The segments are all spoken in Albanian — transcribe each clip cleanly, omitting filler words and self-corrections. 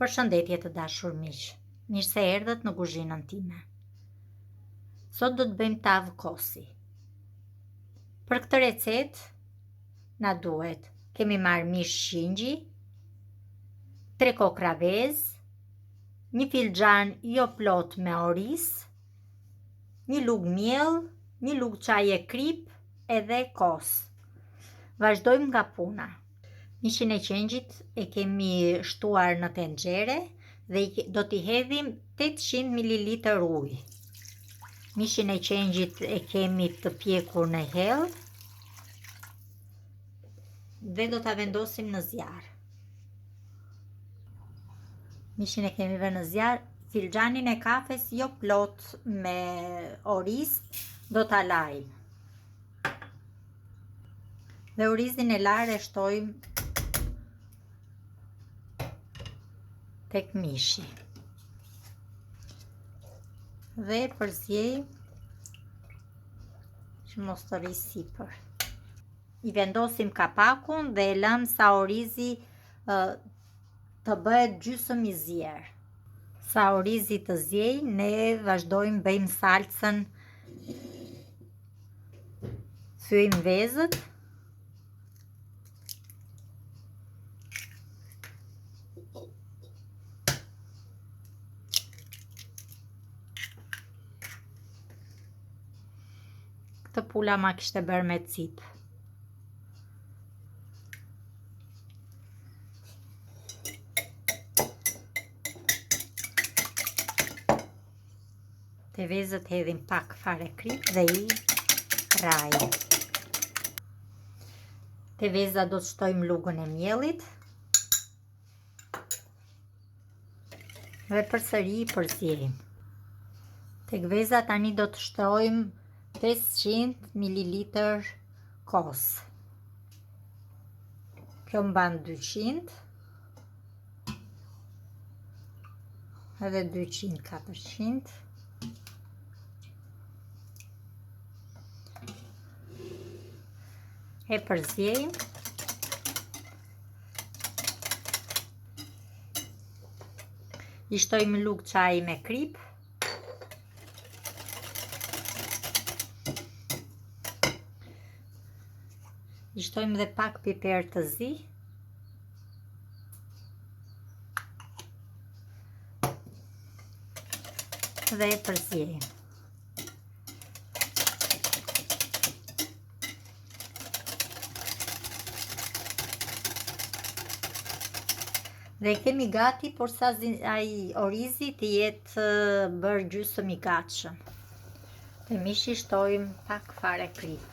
Përshëndetje të dashur miq, mirë se erdhët në kuzhinën time. Sot do të bëjmë tavë kosi. Për këtë recet, na duhet, kemi marrë mish shingji, 3 kokra vezë, 1 filxhan jo plot me orizë, 1 lugë miell, 1 lugë çaje krip edhe kos. Vazhdojmë nga puna. Mishin e qengjit e kemi shtuar në tenxhere dhe do t'i hedhim 800 ml ujë. Mishin e qengjit e kemi të pjekur në hell dhe do t'a vendosim në zjarr. Mishin e kemi vënë në zjarr, filxhanin e kafes jo plot me orizë do t'a lajmë. Dhe orizin e larë e shtojmë tek mishi dhe përzjejmë që mos të rri sipër. I vendosim kapakun dhe e lëm sa orizi të bëhet gjysmë i zier. Sa orizi të zjej, ne vazhdojmë bëjmë salcën. Thyejmë vezët. Këtë pula ma kishte bërë me cip. Te vezët hedhim pak fare krip dhe i rajmë. Te veza do të shtojmë lugën e miellit dhe përsëri i përzjejmë. Tek veza tani do të shtojmë 500 ml kos. Kjo mban 200 edhe 200 400. E përzjejmë. I shtojmë lugë çaji me krip. I shtojmë dhe pak piper të zi. Dhe e përzjejmë. Dhe kemi gati, por sa ai orizi të jetë bërë gjysmë i gatshëm. Te mishi shtojmë pak fare krip.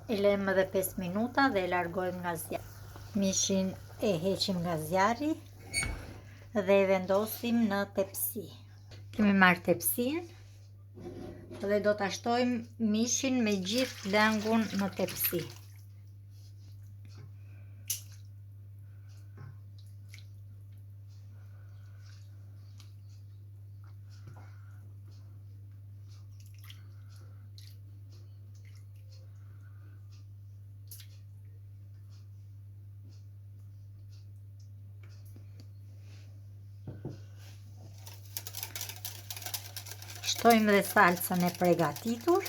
E lëmë edhe 5 minuta dhe e largojmë nga zjarri. Mishin e heqim nga zjarri dhe e vendosim në tepsi. Kemi marrë tepsinë dhe do ta shtojmë mishin me gjithë lëngun në tepsi. Shtojmë dhe salcën e përgatitur.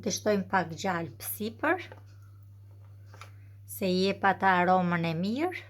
Dhe shtojmë pak gjalp sipër, se i jep ata aromën e mirë.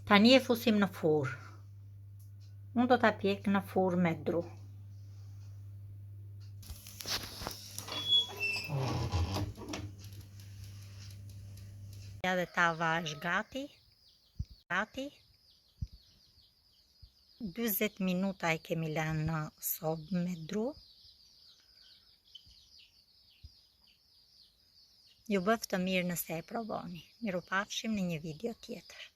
Tani e fusim në furr. Unë do ta pjek në furr me dru. Ja dhe tava është gati. 40 minuta e kemi lënë në sobë me dru. Ju bëftë mirë nëse e provoni. Mirupafshim në një video tjetër.